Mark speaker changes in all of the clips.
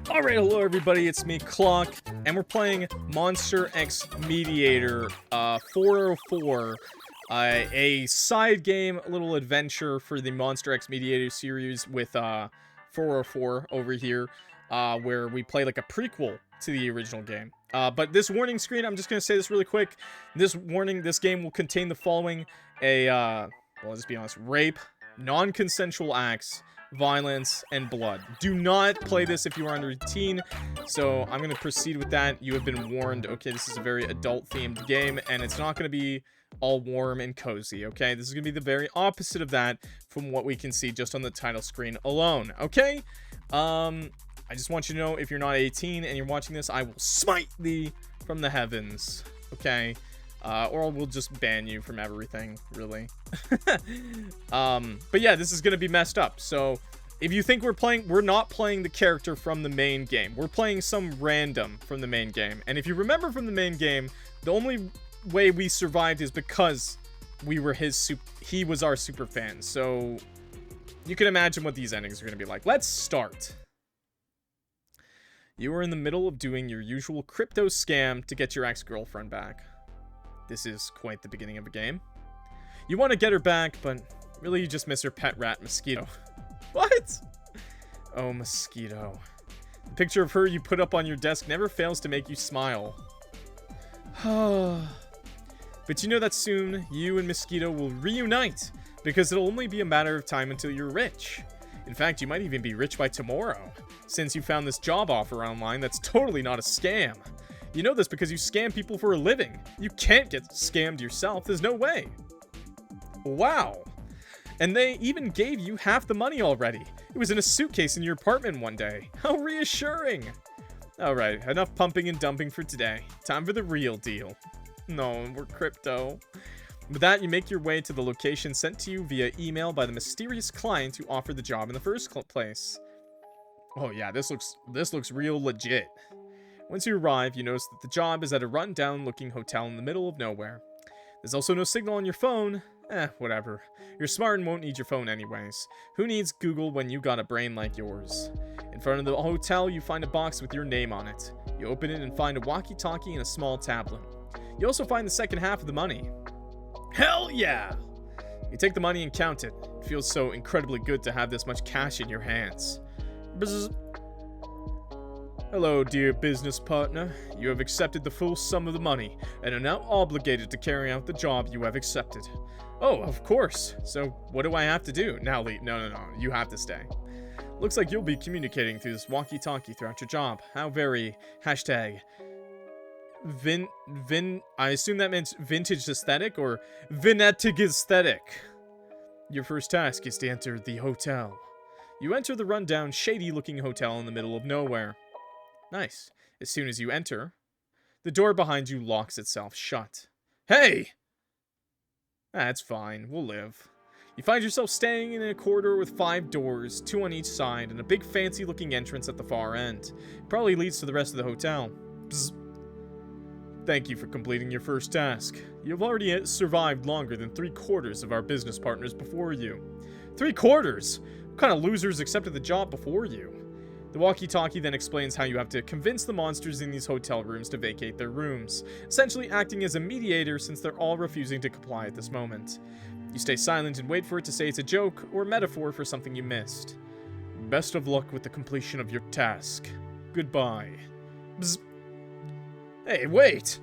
Speaker 1: Alright, hello everybody, it's me, Clock, and we're playing MonsterX Mediator 404, a side game, a little adventure for the MonsterX Mediator series with 404 over here, where we play like a prequel to the original game. But this warning screen, I'm just going to say this really quick, this game will contain the following: well, let's be honest, rape, non-consensual acts, violence, and blood. Do not play this if you are under 18, so I'm going to proceed with that. You have been warned. Okay, this is a very adult-themed game, and it's not going to be all warm and cozy, okay? This is going to be the very opposite of that from what we can see just on the title screen alone, okay? I just want you to know, if you're not 18 and you're watching this, I will smite thee from the heavens, okay? Or we'll just ban you from everything, really. But yeah, this is gonna be messed up. So if you think we're not playing the character from the main game. We're playing some random from the main game. And if you remember from the main game, the only way we survived is because we were he was our super fan. So you can imagine what these endings are gonna be like. Let's start. You are in the middle of doing your usual crypto scam to get your ex-girlfriend back. This is quite the beginning of a game. You want to get her back, but really you just miss her pet rat, Mosquito. What? Oh, Mosquito. The picture of her you put up on your desk never fails to make you smile. But you know that soon, you and Mosquito will reunite, because it'll only be a matter of time until you're rich. In fact, you might even be rich by tomorrow, since you found this job offer online that's totally not a scam. You know this because you scam people for a living. You can't get scammed yourself. There's no way. Wow. And they even gave you half the money already. It was in a suitcase in your apartment one day. How reassuring. Alright, enough pumping and dumping for today. Time for the real deal. No, we're crypto. With that, you make your way to the location sent to you via email by the mysterious client who offered the job in the first place. Oh yeah, this looks real legit. Once you arrive, you notice that the job is at a run-down-looking hotel in the middle of nowhere. There's also no signal on your phone. Whatever. You're smart and won't need your phone anyways. Who needs Google when you got a brain like yours? In front of the hotel, you find a box with your name on it. You open it and find a walkie-talkie and a small tablet. You also find the second half of the money. Hell yeah! You take the money and count it. It feels so incredibly good to have this much cash in your hands. Bzz. Hello, dear business partner. You have accepted the full sum of the money, and are now obligated to carry out the job you have accepted. Oh, of course. So, what do I have to do? Now, Lee, no, you have to stay. Looks like you'll be communicating through this walkie-talkie throughout your job. How very, hashtag, I assume that meant vintage aesthetic, or vinetic aesthetic. Your first task is to enter the hotel. You enter the rundown, shady-looking hotel in the middle of nowhere. Nice. As soon as you enter, the door behind you locks itself shut. Hey! That's fine. We'll live. You find yourself staying in a corridor with 5 doors, 2 on each side, and a big fancy-looking entrance at the far end. It probably leads to the rest of the hotel. Bzz. Thank you for completing your first task. You've already survived longer than 3/4 of our business partners before you. 3/4? What kind of losers accepted the job before you? The walkie-talkie then explains how you have to convince the monsters in these hotel rooms to vacate their rooms, essentially acting as a mediator since they're all refusing to comply at this moment. You stay silent and wait for it to say it's a joke or metaphor for something you missed. Best of luck with the completion of your task. Goodbye. Bzz. Hey, wait!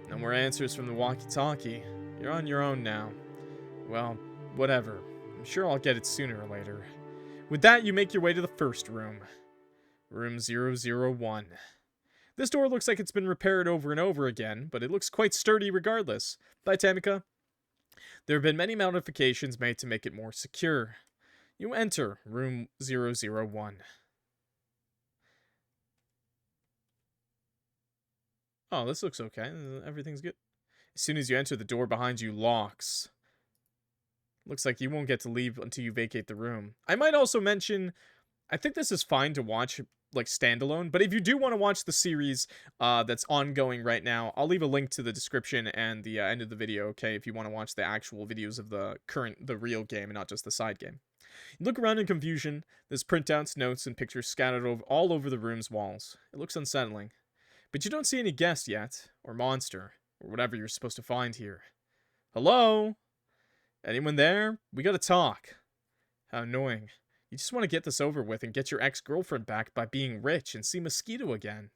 Speaker 1: No more answers from the walkie-talkie. You're on your own now. Well, whatever. I'm sure I'll get it sooner or later. With that, you make your way to the first room. Room 001. This door looks like it's been repaired over and over again, but it looks quite sturdy regardless. Bye, Tamika. There have been many modifications made to make it more secure. You enter room 001. Oh, this looks okay. Everything's good. As soon as you enter, the door behind you locks. Looks like you won't get to leave until you vacate the room. I might also mention, I think this is fine to watch, like, standalone, but if you do want to watch the series that's ongoing right now, I'll leave a link to the description and the end of the video, okay, if you want to watch the actual videos of the real game and not just the side game. You look around in confusion. There's printouts, notes, and pictures scattered all over the room's walls. It looks unsettling. But you don't see any guest yet, or monster, or whatever you're supposed to find here. Hello? Anyone there? We gotta talk. How annoying. You just want to get this over with and get your ex-girlfriend back by being rich and see Mosquito again.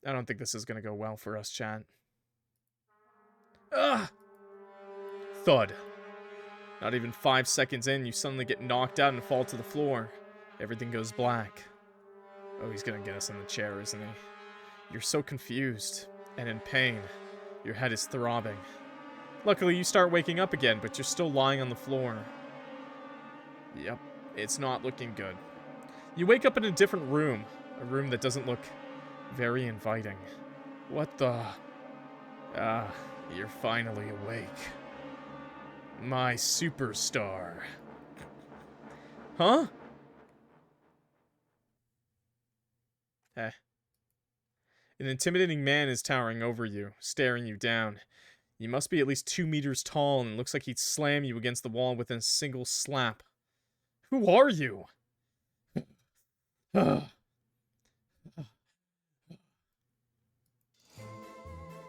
Speaker 1: I don't think this is gonna go well for us, chat. Ugh! Thud. Not even 5 seconds in, you suddenly get knocked out and fall to the floor. Everything goes black. Oh, he's gonna get us in the chair, isn't he? You're so confused and in pain. Your head is throbbing. Luckily, you start waking up again, but you're still lying on the floor. Yep, it's not looking good. You wake up in a different room. A room that doesn't look very inviting. What the... Ah, you're finally awake. My superstar. Huh? Eh. An intimidating man is towering over you, staring you down. You must be at least 2 meters tall, and it looks like he'd slam you against the wall within a single slap. Who are you?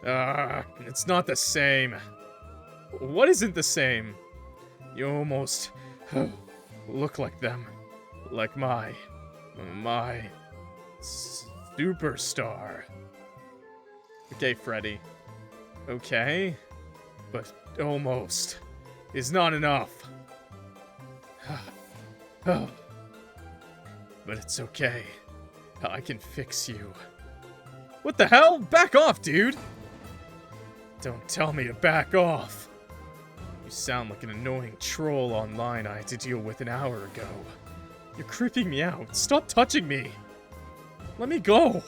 Speaker 1: It's not the same. What isn't the same? You almost look like them. Like my superstar. Okay, Freddy. Okay. But almost is not enough. But it's okay. I can fix you. What the hell? Back off, dude! Don't tell me to back off. You sound like an annoying troll online I had to deal with an hour ago. You're creeping me out. Stop touching me! Let me go!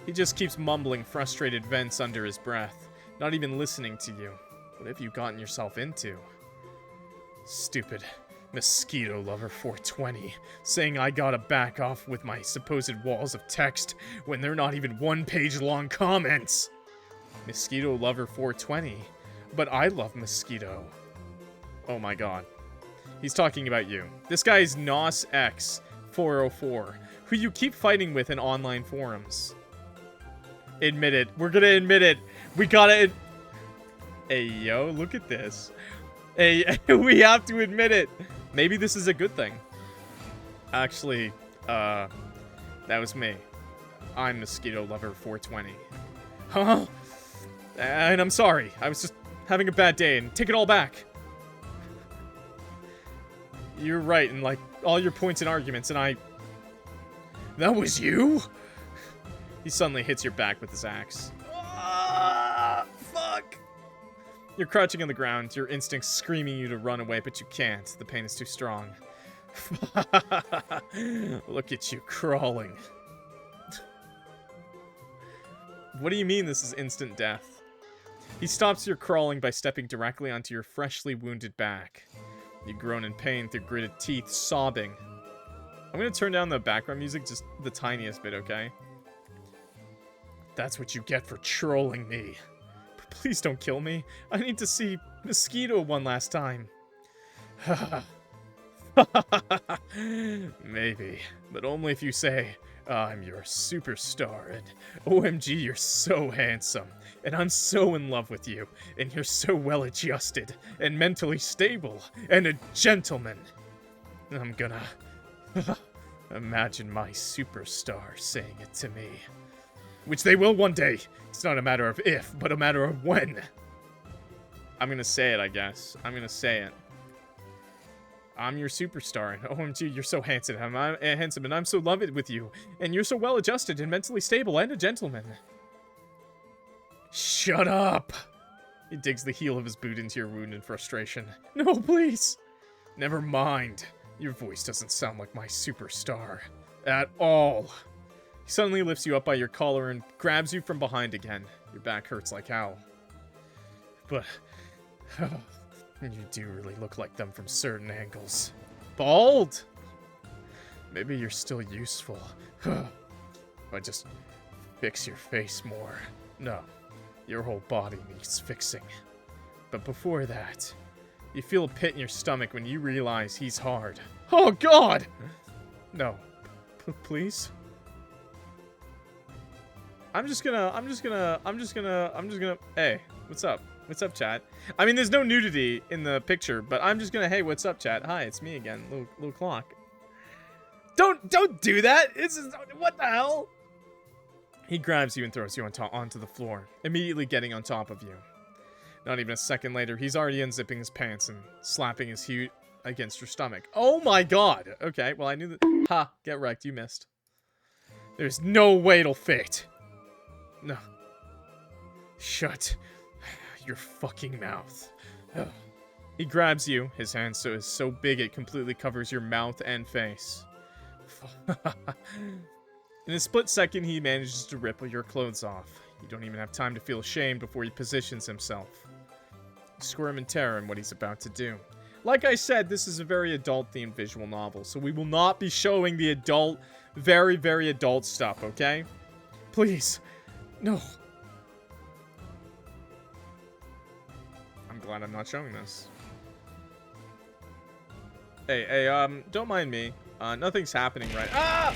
Speaker 1: He just keeps mumbling frustrated vents under his breath, not even listening to you. What have you gotten yourself into? Stupid Mosquito Lover 420, saying I gotta back off with my supposed walls of text when they're not even 1-page long comments. Mosquito Lover 420, but I love Mosquito. Oh my god. He's talking about you. This guy is NauseAxe 404, who you keep fighting with in online forums. Admit it. We're gonna admit it. We gotta... Hey, yo, look at this. Hey, we have to admit it. Maybe this is a good thing. Actually, that was me. I'm Mosquito Lover 420. Huh? And I'm sorry. I was just having a bad day, and take it all back. You're right, and like, all your points and arguments, and I... That was you? He suddenly hits your back with his axe. Ah, fuck! You're crouching on the ground, your instincts screaming you to run away, but you can't. The pain is too strong. Look at you crawling. What do you mean this is instant death? He stops your crawling by stepping directly onto your freshly wounded back. You groan in pain through gritted teeth, sobbing. I'm gonna turn down the background music just the tiniest bit, okay? That's what you get for trolling me. But please don't kill me. I need to see Mosquito one last time. Maybe, but only if you say, I'm your superstar, and OMG, you're so handsome, and I'm so in love with you, and you're so well-adjusted, and mentally stable, and a gentleman. I'm gonna imagine my superstar saying it to me. Which they will one day. It's not a matter of if, but a matter of when. I'm gonna say it, I guess. I'm gonna say it. I'm your superstar, and OMG, you're so handsome, and I'm so loved with you, and you're so well-adjusted and mentally stable, and a gentleman. Shut up! He digs the heel of his boot into your wound in frustration. No, please! Never mind. Your voice doesn't sound like my superstar. At all. He suddenly lifts you up by your collar and grabs you from behind again. Your back hurts like hell. But... you do really look like them from certain angles. Bald? Maybe you're still useful. If I just fix your face more. No, your whole body needs fixing. But before that, You feel a pit in your stomach when you realize he's hard. Oh, God! No. Please? I'm just gonna... Hey, what's up? What's up, chat? I mean, there's no nudity in the picture, but I'm just gonna... Hey, what's up, chat? Hi, it's me again, little clock. Don't do that! It's just, what the hell? He grabs you and throws you onto the floor, immediately getting on top of you. Not even a second later, he's already unzipping his pants and slapping his heel against your stomach. Oh my God! Okay, well, I knew that. Ha! Get wrecked, you missed. There's no way it'll fit. No. Shut your fucking mouth. Ugh. He grabs you, his hand is so big it completely covers your mouth and face. In a split second, he manages to rip your clothes off. You don't even have time to feel ashamed before he positions himself. You squirm in terror in what he's about to do. Like I said, this is a very adult-themed visual novel, so we will not be showing the adult, very, very adult stuff, okay? Please. No. I'm glad I'm not showing this. Hey, don't mind me. Nothing's happening right... Ah!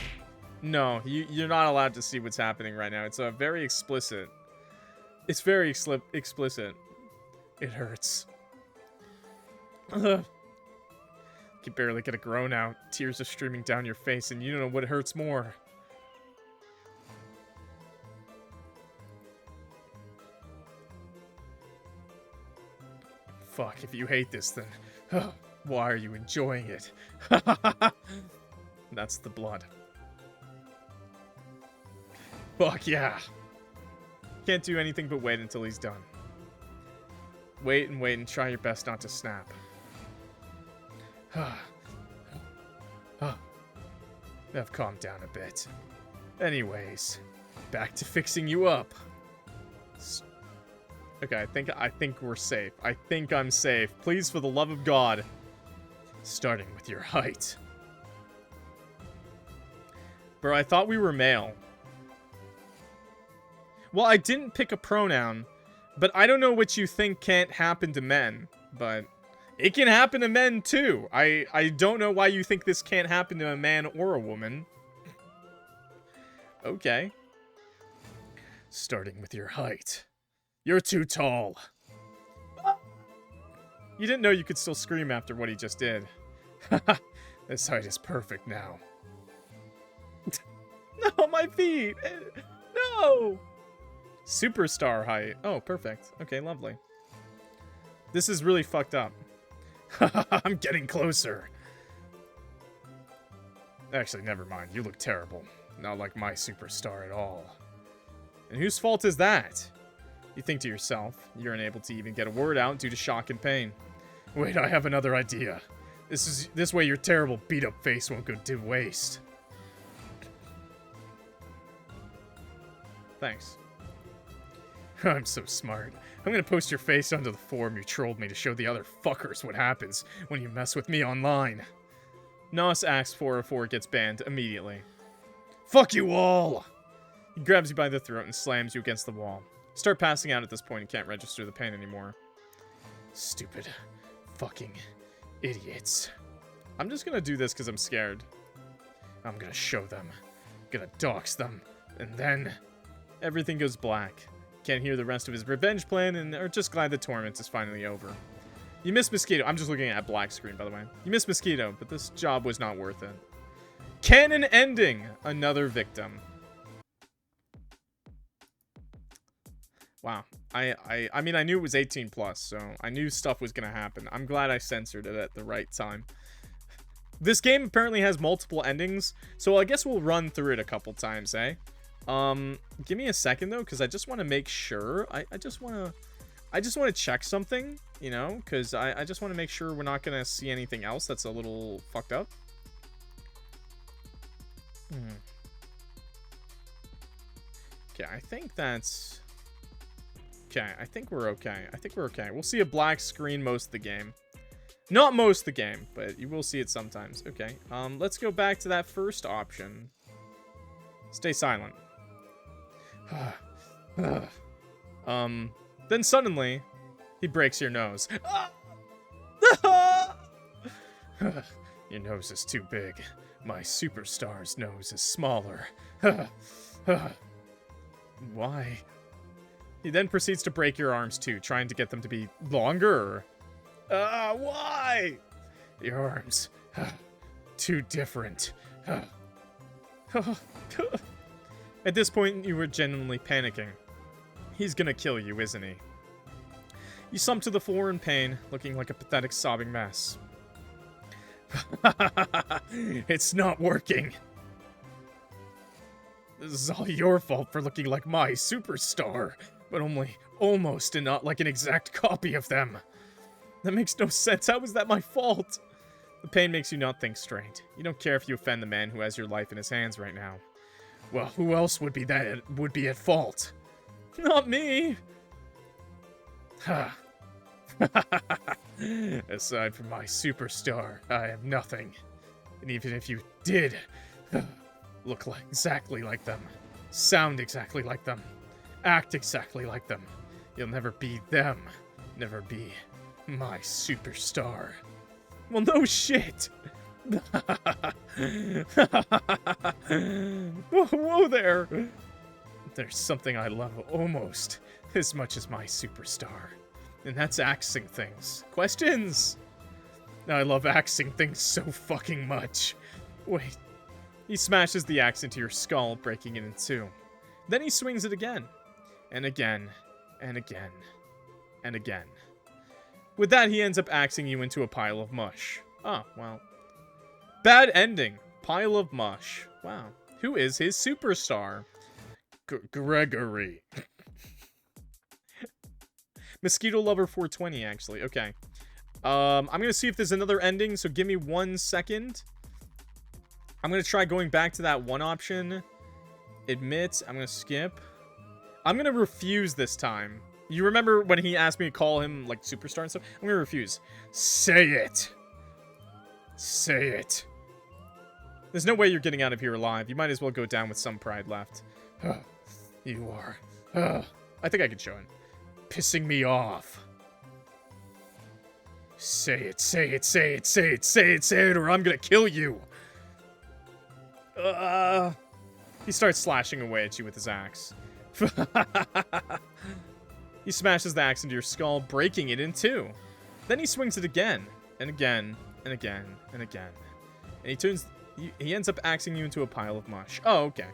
Speaker 1: No, you're not allowed to see what's happening right now. It's very explicit. It's very explicit. It hurts. You can barely get a groan out. Tears are streaming down your face, and you don't know what hurts more. Fuck, if you hate this, then why are you enjoying it? That's the blood. Fuck yeah. Can't do anything but wait until he's done. Wait and try your best not to snap. I've calmed down a bit. Anyways, back to fixing you up. Okay, I think we're safe. I think I'm safe. Please, for the love of God. Starting with your height. Bro, I thought we were male. Well, I didn't pick a pronoun, but I don't know what you think can't happen to men, but it can happen to men too. I don't know why you think this can't happen to a man or a woman. Okay. Starting with your height. You're too tall. You didn't know you could still scream after what he just did. This height is perfect now. No, my feet! No! Superstar height. Oh, perfect. Okay, lovely. This is really fucked up. I'm getting closer. Actually, never mind. You look terrible. Not like my superstar at all. And whose fault is that? You think to yourself, you're unable to even get a word out due to shock and pain. Wait, I have another idea. This way your terrible beat-up face won't go to waste. Thanks. I'm so smart. I'm gonna post your face onto the forum you trolled me to show the other fuckers what happens when you mess with me online. NauseAxe 404 gets banned immediately. Fuck you all! He grabs you by the throat and slams you against the wall. Start passing out at this point and can't register the pain anymore. Stupid fucking idiots. I'm just gonna do this because I'm scared. I'm gonna show them. I'm gonna dox them. And then everything goes black. Can't hear the rest of his revenge plan and are just glad the torment is finally over. You missed Mosquito. I'm just looking at black screen, by the way. You missed Mosquito, but this job was not worth it. Canon ending. Another victim. Wow. I mean, I knew it was 18 plus, so I knew stuff was gonna happen. I'm glad I censored it at the right time. This game apparently has multiple endings, so I guess we'll run through it a couple times, eh? Give me a second though, because I just want to make sure. I just want to check something, you know, because I just want to make sure we're not gonna see anything else that's a little fucked up. Okay, I think that's... Okay, I think we're okay. I think we're okay. We'll see a black screen most of the game. Not most of the game, but you will see it sometimes. Okay, let's go back to that first option. Stay silent. Then suddenly, he breaks your nose. Your nose is too big. My superstar's nose is smaller. Why? He then proceeds to break your arms too, trying to get them to be longer. Why? Your arms. Too different. At this point, you were genuinely panicking. He's gonna kill you, isn't he? You slump to the floor in pain, looking like a pathetic sobbing mess. It's not working. This is all your fault for looking like my superstar, but only almost and not like an exact copy of them. That makes no sense. How is that my fault? The pain makes you not think straight. You don't care if you offend the man who has your life in his hands right now. Well, who else would be at fault? Not me. Aside from my superstar, I have nothing. And even if you did look exactly like them, sound exactly like them, act exactly like them, you'll never be them. Never be my superstar. Well, no shit. Whoa there. There's something I love almost as much as my superstar. And that's axing things. Questions? I love axing things so fucking much. Wait. He smashes the axe into your skull, breaking it in two. Then he swings it again. And again. And again. And again. With that, he ends up axing you into a pile of mush. Oh, well. Bad ending. Pile of mush. Wow. Who is his superstar? Gregory. Mosquito Lover 420, actually. Okay. I'm going to see if there's another ending, so give me 1 second. I'm going to try going back to that one option. Admit. I'm going to skip. I'm going to refuse this time. You remember when he asked me to call him, like, superstar and stuff? I'm going to refuse. Say it. Say it. There's no way you're getting out of here alive. You might as well go down with some pride left. You are. I think I could show it. Pissing me off. Say it, say it, say it, say it, say it, say it, or I'm gonna kill you. He starts slashing away at you with his axe. He smashes the axe into your skull, breaking it in two. Then he swings it again, and again, and again, and again. And he ends up axing you into a pile of mush. Oh, okay.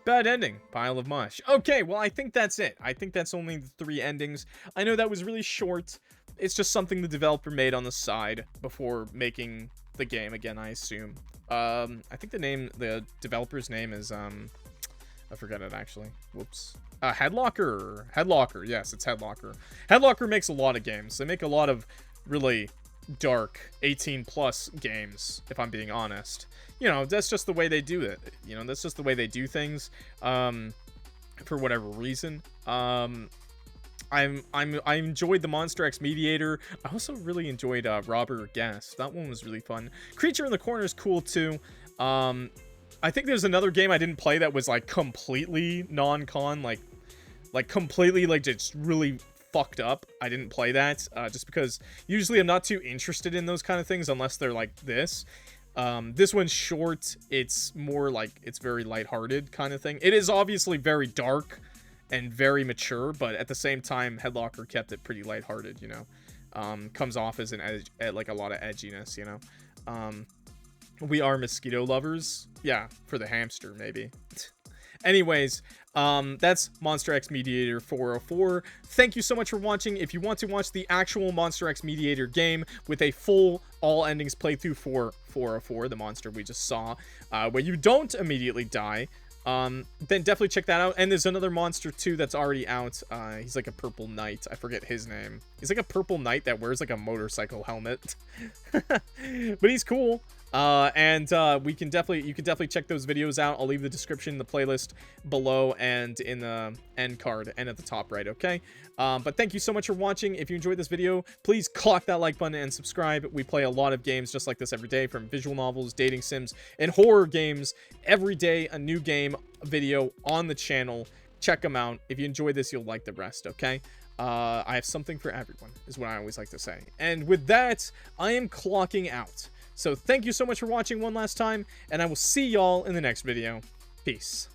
Speaker 1: Bad ending. Pile of mush. Okay, well, I think that's it. I think that's only the 3 endings. I know that was really short. It's just something the developer made on the side before making the game again, I assume. I think the developer's name is, I forgot it, actually. Whoops. Headlocker. Headlocker. Yes, it's Headlocker. Headlocker makes a lot of games. They make a lot of really dark 18+ games, if I'm being honest. You know, that's just the way they do it. You know, that's just the way they do things. For whatever reason. I enjoyed the MonsterX Mediator. I also really enjoyed Robber Guest. That one was really fun. Creature in the Corner is cool too. I think there's another game I didn't play that was like completely non-con, like completely like just really fucked up. I didn't play that just because usually I'm not too interested in those kind of things unless they're like this. This one's short. It's more like it's very lighthearted kind of thing. It is obviously very dark and very mature, but at the same time, Headlocker kept it pretty lighthearted, you know. Comes off as like a lot of edginess, you know. We are mosquito lovers. Yeah, for the hamster, maybe. Anyways, that's MonsterX Mediator 404. Thank you so much for watching. If you want to watch the actual MonsterX Mediator game with a full all endings playthrough for 404, the monster we just saw, where you don't immediately die, then definitely check that out. And there's another monster too that's already out. He's like a purple knight. I forget his name. He's like a purple knight that wears like a motorcycle helmet. But he's cool. You can definitely check those videos out. I'll leave the description, the playlist below, and in the end card and at the top right, okay? But thank you so much for watching. If you enjoyed this video, please clock that like button and subscribe. We play a lot of games just like this every day, from visual novels, dating sims, and horror games. Every day, a new game video on the channel. Check them out. If you enjoyed this, you'll like the rest, okay? I have something for everyone, is what I always like to say. And with that, I am clocking out. So thank you so much for watching one last time, and I will see y'all in the next video. Peace.